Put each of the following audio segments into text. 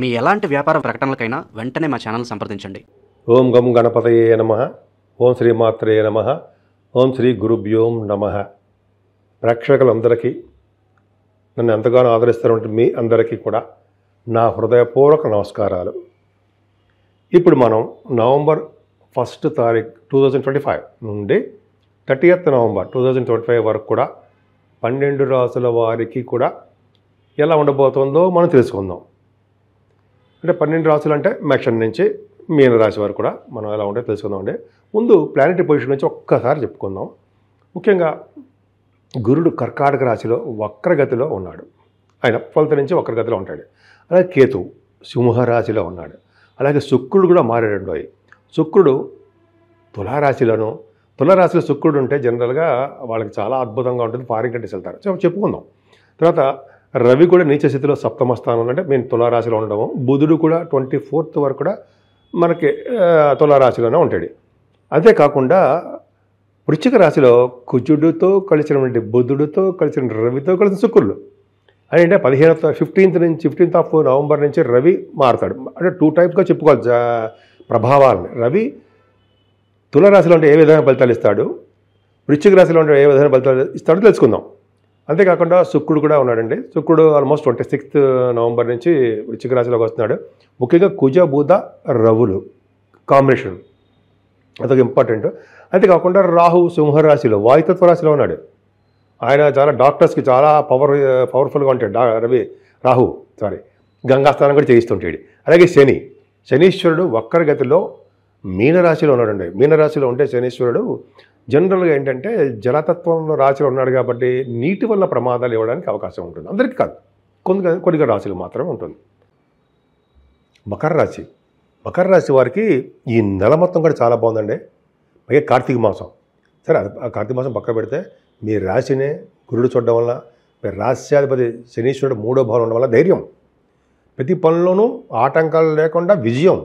మీ ఎలాంటి వ్యాపార ప్రకటనలకైనా వెంటనే మా ఛానల్ సంప్రదించండి. ఓం గం గణపతయే నమః. ఓం శ్రీమాత్రే నమః. ఓం శ్రీ గురుభ్యోం నమః. ప్రేక్షకులందరికీ, నన్ను ఎంతగానో ఆదరిస్తున్నటువంటి మీ అందరికీ కూడా నా హృదయపూర్వక నమస్కారాలు. ఇప్పుడు మనం నవంబర్ 1 తారీఖు 2025 నుండి 30th నవంబర్ 2025 వరకు కూడా 12 రాసుల వారికి కూడా ఎలా ఉండబోతుందో మనం తెలుసుకుందాం. అంటే 12 రాసులు అంటే మేషం నుంచి మీన రాశి వరకు కూడా మనం ఎలా ఉంటే తెలుసుకుందాం. అంటే ముందు ప్లానెటరీ పొజిషన్ నుంచి ఒక్కసారి చెప్పుకుందాం. ముఖ్యంగా గురుడు కర్కాటక రాశిలో వక్రగతిలో ఉన్నాడు. ఆయన 12 నుంచి వక్రగతిలో ఉంటాడు. అలాగే కేతు సింహరాశిలో ఉన్నాడు. అలాగే శుక్రుడు కూడా మారాడు. శుక్రుడు తులారాశిలోను. తులారాశిలో శుక్రుడు ఉంటే జనరల్గా వాళ్ళకి చాలా అద్భుతంగా ఉంటుంది, ఫారిన్ కంట్రీస్ వెళ్తారు. సో చెప్పుకుందాం. తర్వాత రవి కూడా నీచ స్థితిలో సప్తమ స్థానంలో అంటే మేము తులారాశిలో ఉండము. బుధుడు కూడా 24th వరకు కూడా మనకి తులారాశిలోనే ఉంటాడు. అంతేకాకుండా వృశ్చిక రాశిలో కుజుడితో కలిసినటువంటి బుధుడితో కలిసిన రవితో కలిసిన శుక్రుడు అంటే 15th నవంబర్ నుంచి రవి మారుతాడు. అంటే 2 టైప్స్గా చెప్పుకోవాలి ప్రభావాలని. రవి తులారాశిలో ఉంటే ఏ విధమైన ఫలితాలు ఇస్తాడు, వృశ్చిక రాశిలో ఉంటే ఏ విధమైన ఫలితాలు ఇస్తాడో తెలుసుకుందాం. అంతేకాకుండా శుక్రుడు కూడా ఉన్నాడండి. శుక్రుడు ఆల్మోస్ట్ 26th నవంబర్ నుంచి వృశ్చిక రాశిలోకి వస్తున్నాడు. ముఖ్యంగా కుజ బుధ రవులు కాంబినేషన్ అదొక ఇంపార్టెంట్. అంతేకాకుండా రాహు సింహరాశిలో వాయుతత్వ రాశిలో ఉన్నాడు. ఆయన చాలా డాక్టర్స్కి చాలా పవర్ఫుల్గా ఉంటాడు. గంగాస్నానం కూడా చేయిస్తుంటాడు. అలాగే శనీశ్వరుడు వక్రగతిలో మీనరాశిలో ఉన్నాడండి. మీనరాశిలో ఉంటే శనీశ్వరుడు జనరల్గా ఏంటంటే జలతత్వంలో రాశిలో ఉన్నాడు కాబట్టి నీటి వల్ల ప్రమాదాలు ఇవ్వడానికి అవకాశం ఉంటుంది. అందరికీ కాదు, కొన్ని రాశులు మాత్రమే ఉంటుంది. మకర రాశి వారికి ఈ నెల మొత్తం కూడా చాలా బాగుందండి. పైగా కార్తీక మాసం. సరే, ఆ కార్తీక మాసం పక్క పెడితే మీ రాశినే గురుడు చూడడం వల్ల, మీ రాశ్యాధిపతి శనీశ్వరుడు 3వ భావం ఉండడం వల్ల ధైర్యం, ప్రతి పనిలోనూ ఆటంకాలు లేకుండా విజయం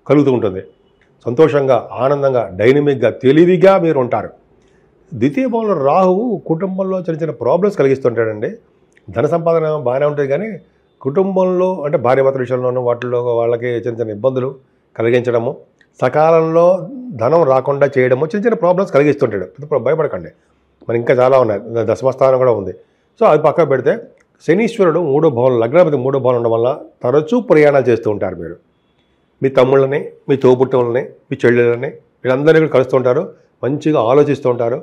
కలుగుతూ ఉంటుంది. సంతోషంగా, ఆనందంగా, డైనమిక్గా, తెలివిగా మీరు ఉంటారు. ద్వితీయ భావంలో రాహువు కుటుంబంలో చిన్న చిన్న ప్రాబ్లమ్స్ కలిగిస్తుంటాడండి. ధన సంపాదన బాగానే ఉంటుంది కానీ కుటుంబంలో అంటే భార్యాభర్తల విషయంలోనూ వాటిల్లో వాళ్ళకి చిన్న చిన్న ఇబ్బందులు కలిగించడము, సకాలంలో ధనం రాకుండా చేయడము, చిన్న చిన్న ప్రాబ్లమ్స్ కలిగిస్తుంటాడు. భయపడకండి, మరి ఇంకా చాలా ఉన్నాయి. దశమస్థానం కూడా ఉంది. సో అది పక్కన పెడితే శనీశ్వరుడు 3వ భావం, లగ్నాధిపతి 3వ భావం ఉండడం వల్ల తరచూ ప్రయాణాలు చేస్తూ ఉంటారు. మీరు మీ తమ్ముళ్ళని, మీ తోబుట్టువులని, మీ చెల్లెళ్ళని వీళ్ళందరినీ కూడా కలుస్తూ ఉంటారు. మంచిగా ఆలోచిస్తూ ఉంటారు.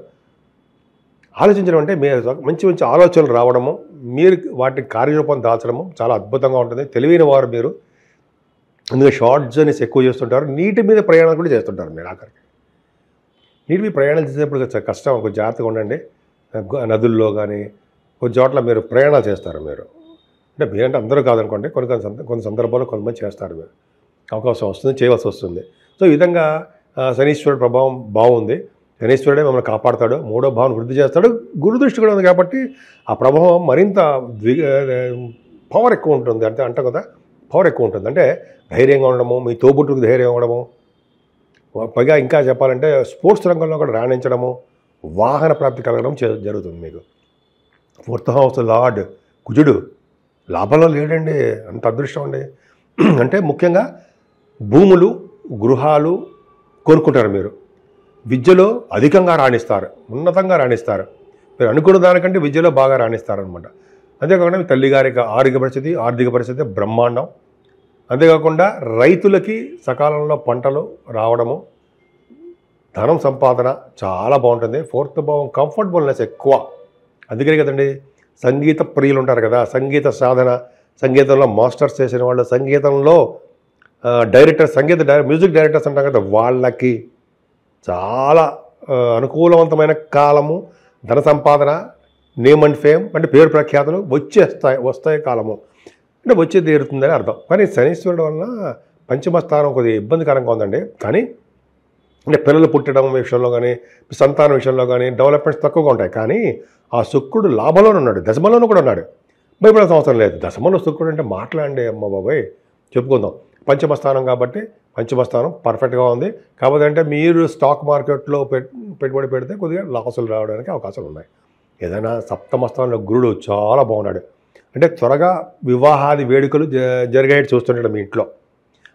ఆలోచించడం అంటే మీరు మంచి మంచి ఆలోచనలు రావడము, మీరు వాటిని కార్యరూపం దాల్చడము చాలా అద్భుతంగా ఉంటుంది. తెలివైన వారు మీరు. అందుకే షార్ట్ జర్నీస్ ఎక్కువ చేస్తుంటారు. నీటి మీద ప్రయాణాలు కూడా చేస్తుంటారు. మీరు ఆఖరికి నీటి మీద ప్రయాణాలు చేసేప్పుడు కష్టం, కొంచెం జాగ్రత్తగా ఉండండి. నదుల్లో కానీ కొన్ని చోట్ల మీరు ప్రయాణాలు చేస్తారు. మీరు అంటే మీరంటే అందరూ కాదనుకోండి, కొన్ని సందర్భాల్లో కొంతమంది చేస్తారు. మీరు అవకాశం వస్తుంది, చేయవలసి వస్తుంది. సో ఈ విధంగా శనీశ్వరుడు ప్రభావం బాగుంది. శనీశ్వరుడే మమ్మల్ని కాపాడుతాడు, 3వ భావం వృద్ధి చేస్తాడు. గురు దృష్టి కూడా ఉంది కాబట్టి ఆ ప్రభావం మరింత పవర్ ఎక్కువ ఉంటుంది. అంటాం కదా, పవర్ ఎక్కువ ఉంటుంది. అంటే ధైర్యంగా ఉండడము, మీ తోబుట్టుకు ధైర్యం ఇవ్వడము, పైగా ఇంకా చెప్పాలంటే స్పోర్ట్స్ రంగంలో కూడా రాణించడము, వాహన ప్రాప్తి కలగడం జరుగుతుంది. మీకు 4th హౌస్ లార్డ్ కుజుడు లాభంలో లేడండి. అంత అదృష్టం అండి. అంటే ముఖ్యంగా భూములు, గృహాలు కొనుక్కుంటారు. మీరు విద్యలో అధికంగా రాణిస్తారు, ఉన్నతంగా రాణిస్తారు. మీరు అనుకున్న దానికంటే విద్యలో బాగా రాణిస్తారనమాట. అంతేకాకుండా మీ తల్లిగారికి ఆర్థిక పరిస్థితి బ్రహ్మాండం. అంతేకాకుండా రైతులకి సకాలంలో పంటలు రావడము, ధనం సంపాదన చాలా బాగుంటుంది. 4th భావం కంఫర్టబుల్నెస్ ఎక్కువ. అందుకనే కదండి సంగీత ప్రియులు ఉంటారు కదా, సంగీత సాధన, సంగీతంలో మాస్టర్స్ చేసిన వాళ్ళు, సంగీతంలో మ్యూజిక్ డైరెక్టర్స్ అంటారు కదా, వాళ్ళకి చాలా అనుకూలవంతమైన కాలము. ధన సంపాదన, నేమ్ అండ్ ఫేమ్ అంటే పేరు ప్రఖ్యాతులు వస్తాయి కాలము. అంటే వచ్చి తీరుతుందని అర్థం. కానీ శనీశ్వరుడు వలన పంచమ స్థానం కొద్దిగా ఇబ్బందికరంగా ఉందండి. కానీ అంటే పిల్లలు పుట్టడం విషయంలో కానీ, సంతానం విషయంలో కానీ డెవలప్మెంట్స్ తక్కువగా ఉంటాయి. కానీ ఆ శుక్రుడు లాభంలోనే ఉన్నాడు, దశమంలోనూ కూడా ఉన్నాడు. భయపడాల్సిన అవసరం లేదు. దశమంలో శుక్రుడు అంటే మాట్లాడండి అమ్మ బాబాయ్, చెప్పుకుందాం. పంచమ స్థానం కాబట్టి పంచమ స్థానం పర్ఫెక్ట్గా ఉంది. కాకపోతే అంటే మీరు స్టాక్ మార్కెట్లో పెట్టుబడి పెడితే కొద్దిగా లాసులు రావడానికి అవకాశాలు ఉన్నాయి. ఏదైనా సప్తమ స్థానంలో గురుడు చాలా బాగున్నాడు. అంటే త్వరగా వివాహాది వేడుకలు జరిగేట్టు చూస్తుంటాడు మీ ఇంట్లో.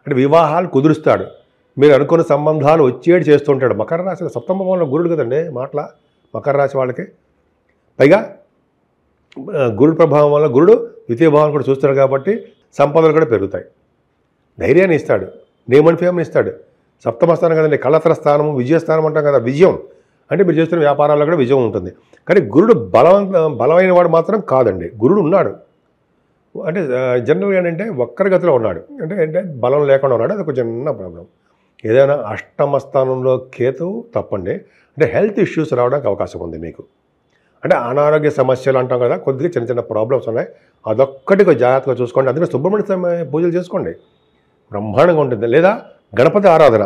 అంటే వివాహాలు కుదురుస్తాడు, మీరు అనుకున్న సంబంధాలు వచ్చేటి చేస్తుంటాడు. మకర రాశి సప్తమ భావంలో గురుడు కదండి మాటల మకర రాశి వాళ్ళకి. పైగా గురుడు ప్రభావం వల్ల గురుడు ద్వితీయ భావం కూడా చూస్తాడు కాబట్టి సంపదలు కూడా పెరుగుతాయి. ధైర్యాన్ని ఇస్తాడు, నేమ్ అండ్ ఫేమ్ని ఇస్తాడు. సప్తమ స్థానం కదండి, కళత్ర స్థానము, విజయస్థానం అంటాం కదా. విజయం అంటే మీరు చేస్తున్న వ్యాపారాల్లో కూడా విజయం ఉంటుంది. కానీ గురుడు బలమైన వాడు మాత్రం కాదండి. గురుడు ఉన్నాడు అంటే జనరల్గా ఏంటంటే వక్రగతిలో ఉన్నాడు, అంటే బలం లేకుండా ఉన్నాడు. అది ఒక చిన్న ప్రాబ్లం. ఏదైనా అష్టమ స్థానంలో కేతువు తప్పండి, అంటే హెల్త్ ఇష్యూస్ రావడానికి అవకాశం ఉంది మీకు. అంటే అనారోగ్య సమస్యలు అంటాం కదా, కొద్దిగా చిన్న చిన్న ప్రాబ్లమ్స్ ఉన్నాయి. అదొక్కటి జాగ్రత్తగా చూసుకోండి. అందుకే సుబ్రహ్మణ్య పూజలు చేసుకోండి, బ్రహ్మాండంగా ఉంటుంది. లేదా గణపతి ఆరాధన,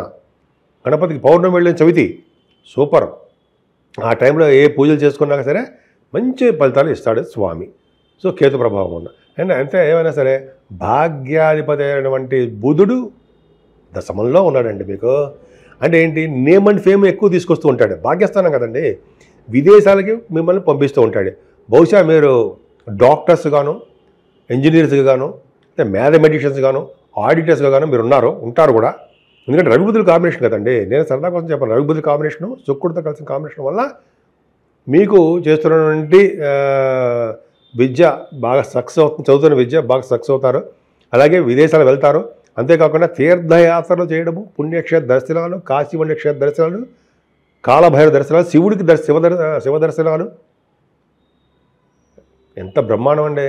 గణపతికి పౌర్ణమి వెళ్ళిన చవితి సూపర్. ఆ టైంలో ఏ పూజలు చేసుకున్నా సరే మంచి ఫలితాలు ఇస్తాడు స్వామి. సో కేతు ప్రభావం ఉన్న అండ్ అంతే. ఏమైనా సరే భాగ్యాధిపతి అయినటువంటి బుధుడు దశమంలో ఉన్నాడండి మీకు. అంటే ఏంటి, నేమ్ అండ్ ఫేమ్ ఎక్కువ తీసుకొస్తూ ఉంటాడు. భాగ్యస్థానం కదండి, విదేశాలకి మిమ్మల్ని పంపిస్తూ ఉంటాడు. బహుశా మీరు డాక్టర్స్ గాను, ఇంజనీర్స్ గాను, మ్యాథమెటిషియన్స్ గాను, ఆడిటర్స్గా గాను మీరు ఉంటారు కూడా. ఎందుకంటే రవిబుధుల కాంబినేషన్ కదండి. నేను సరదా కోసం చెప్పాను, రవిబుధుల కాంబినేషను శుక్రుడితో కలిసిన కాంబినేషన్ వల్ల మీకు చేస్తున్నటువంటి విద్య బాగా సక్సెస్ అవుతుంది, చదువుతున్న విద్య బాగా సక్సెస్ అవుతారు. అలాగే విదేశాలు వెళ్తారు. అంతేకాకుండా తీర్థయాత్రలు చేయడము, పుణ్యక్షేత్ర దర్శనాలు, కాశీ పుణ్యక్షేత్ర దర్శనాలు, కాలభైరవ దర్శనాలు, శివుడికి శివ దర్శనాలు, ఎంత బ్రహ్మాండం అండి.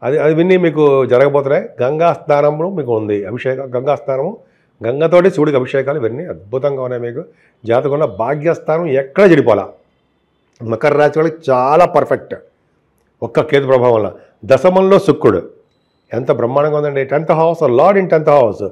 అది విని మీకు జరగబోతున్నాయి. గంగా స్నానము మీకు ఉంది, అభిషేకం, గంగా స్నానము, గంగతోటి శివుడికి అభిషేకాలు ఇవన్నీ అద్భుతంగా ఉన్నాయి మీకు. జాతకంలో భాగ్యస్థానం ఎక్కడ చెడిపోలా. మకర రాశి వాళ్ళకి చాలా పర్ఫెక్ట్ ఒక్క కేతు ప్రభావం వల్ల. దశమంలో శుక్రుడు ఎంత బ్రహ్మాండంగా ఉందండి. 10th house, lord in 10th house.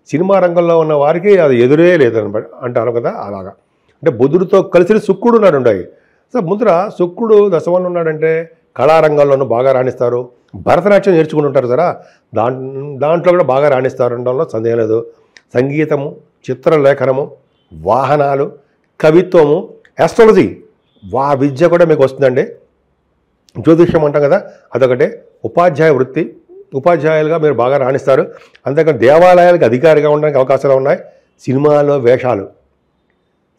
Cinema రంగంలో ఉన్న వారికి అది ఎదురే లేదని అంటారు కదా, అలాగా. అంటే బుధుడితో కలిసి శుక్రుడు ఉన్నాడు ఉండాయి. సో ముందర శుక్రుడు దశమంలో ఉన్నాడంటే కళారంగంలోనూ బాగా రాణిస్తారు. భరతనాట్యం నేర్చుకుంటుంటారు సరే, దాంట్లో కూడా బాగా రాణిస్తారు అనడంలో సందేహం లేదు. సంగీతము, చిత్రలేఖనము, వాహనాలు, కవిత్వము, ఆస్ట్రాలజీ విద్య కూడా మీకు వస్తుందండి. జ్యోతిష్యం అంటాం కదా, అదొకటే. ఉపాధ్యాయ వృత్తి, ఉపాధ్యాయులుగా మీరు బాగా రాణిస్తారు. అంతేకాని దేవాలయాలకు అధికారిగా ఉండడానికి అవకాశాలు ఉన్నాయి. సినిమాలో వేషాలు,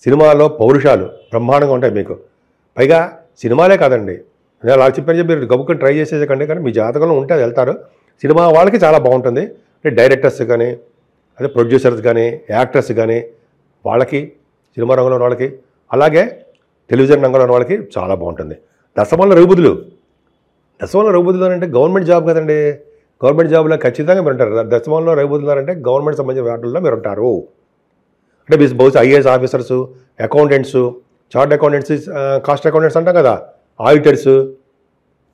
సినిమాలో పౌరుషాలు బ్రహ్మాండంగా ఉంటాయి మీకు. పైగా సినిమాలే కాదండి, నేను అలా చెప్పాను, మీరు గబుక్కుని ట్రై చేసేకండి. కానీ మీ జాతకంలో ఉంటే అది వెళ్తారు. సినిమా వాళ్ళకి చాలా బాగుంటుంది. అంటే డైరెక్టర్స్ కానీ, అదే ప్రొడ్యూసర్స్ కానీ, యాక్టర్స్ కానీ, వాళ్ళకి సినిమా రంగంలో ఉన్న వాళ్ళకి, అలాగే టెలివిజన్ రంగంలో ఉన్న వాళ్ళకి చాలా బాగుంటుంది. దశమంలో రవిబుధులు అంటే గవర్నమెంట్ జాబ్ కదండి. గవర్నమెంట్ జాబ్లో ఖచ్చితంగా మీరు ఉంటారు. దశమంలో రవిబుధులు అంటే గవర్నమెంట్ సంబంధించిన వాటిల్లో మీరు ఉంటారు. అంటే బహుశా IAS officers, accountants, chart accountants, cost accountants అంటాం కదా, ఆడిటర్స్,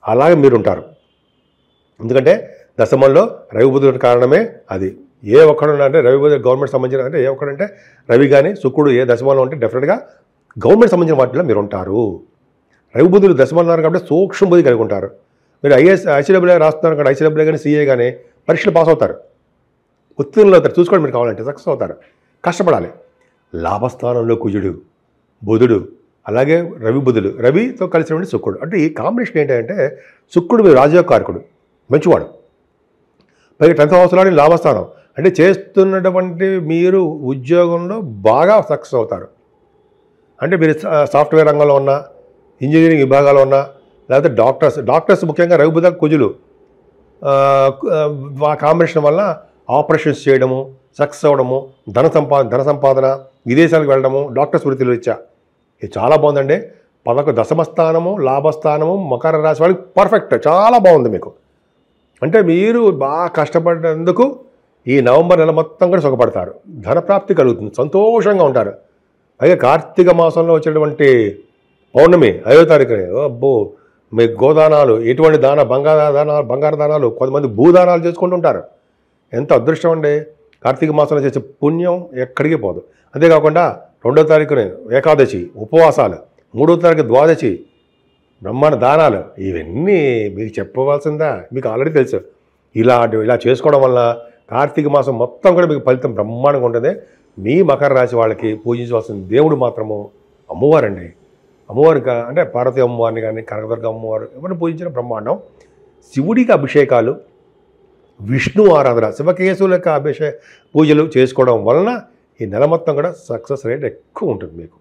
అలాగే మీరు ఉంటారు. ఎందుకంటే దశమంలో రవిబుధుల కారణమే అది. ఏ ఒక్కడు అంటే రవిబుధులు గవర్నమెంట్ సంబంధించిన, అంటే ఏ ఒక్కడంటే రవి కానీ శుక్రుడు ఏ దశమంలో ఉంటే డెఫినెట్గా గవర్నమెంట్ సంబంధించిన వాటిలో మీరు ఉంటారు. రవిబుధులు దశమంలో ఉన్నారు కాబట్టి సూక్ష్మ బుద్ధి కలిగి ఉంటారు. మీరు ఐసీడబ్ల్యూఏ రాస్తున్నారు కదా, ఐసీడబ్ల్యూఏ కానీ సీఏ కానీ పరీక్షలు పాస్ అవుతారు, ఉత్తీర్ణులు అవుతారు. చూసుకోండి, మీరు కావాలంటే సక్సెస్ అవుతారు. కష్టపడాలి. లాభస్థానంలో కుజుడు, బుధుడు, అలాగే రవిబుధుడు, రవితో కలిసినటువంటి శుక్రుడు. అంటే ఈ కాంబినేషన్ ఏంటంటే శుక్రుడు మీరు రాజయోగకారకుడు, మంచివాడు. పైగా 10th హౌస్లోని లాభస్థానం అంటే చేస్తున్నటువంటి మీరు ఉద్యోగంలో బాగా సక్సెస్ అవుతారు. అంటే మీరు సాఫ్ట్వేర్ రంగంలో ఉన్నా, ఇంజనీరింగ్ విభాగాల్లో ఉన్నా, లేకపోతే డాక్టర్స్ ముఖ్యంగా రవిబుధ కుజులు ఆ కాంబినేషన్ వల్ల ఆపరేషన్స్ చేయడము, సక్సెస్ అవ్వడము, ధన సంపాదన, విదేశాలకు వెళ్ళడము, డాక్టర్స్ వృత్తిలో ఇచ్చా. ఇది చాలా బాగుందండి. దశమ స్థానము, లాభస్థానము మకర రాశి వాళ్ళకి పర్ఫెక్ట్, చాలా బాగుంది మీకు. అంటే మీరు బాగా కష్టపడేందుకు ఈ నవంబర్ నెల మొత్తం కూడా సుఖపడతారు. ధనప్రాప్తి కలుగుతుంది, సంతోషంగా ఉంటారు. అలాగే కార్తీక మాసంలో వచ్చేటువంటి పౌర్ణమి 5వ తారీఖుని, అబ్బో మీ గోదానాలు, ఎటువంటి బంగారు దానాలు, కొంతమంది భూదానాలు చేసుకుంటుంటారు. ఎంత అదృష్టం అండి. కార్తీక మాసంలో చేసే పుణ్యం ఎక్కడికి పోదు. అంతేకాకుండా 2వ తారీఖుని ఏకాదశి ఉపవాసాలు, 3వ తారీఖు ద్వాదశి బ్రహ్మాండ దానాలు, ఇవన్నీ మీకు చెప్పవలసిందా, మీకు ఆల్రెడీ తెలుసు. ఇలా చేసుకోవడం వల్ల కార్తీక మాసం మొత్తం కూడా మీకు ఫలితం బ్రహ్మాండంగా ఉంటుంది. మీ మకర రాశి వాళ్ళకి పూజించవలసిన దేవుడు మాత్రము అమ్మవారండి. అమ్మవారు అంటే పార్వతీ అమ్మవారిని కానీ, కనకదుర్గ అమ్మవారు ఎవరిని పూజించిన బ్రహ్మాండం. శివుడికి అభిషేకాలు, విష్ణు ఆరాధన, శివకేశవుల యొక్క పూజలు చేసుకోవడం వలన ఈ నెల మొత్తం కూడా సక్సెస్ రేట్ ఎక్కువ ఉంటుంది మీకు.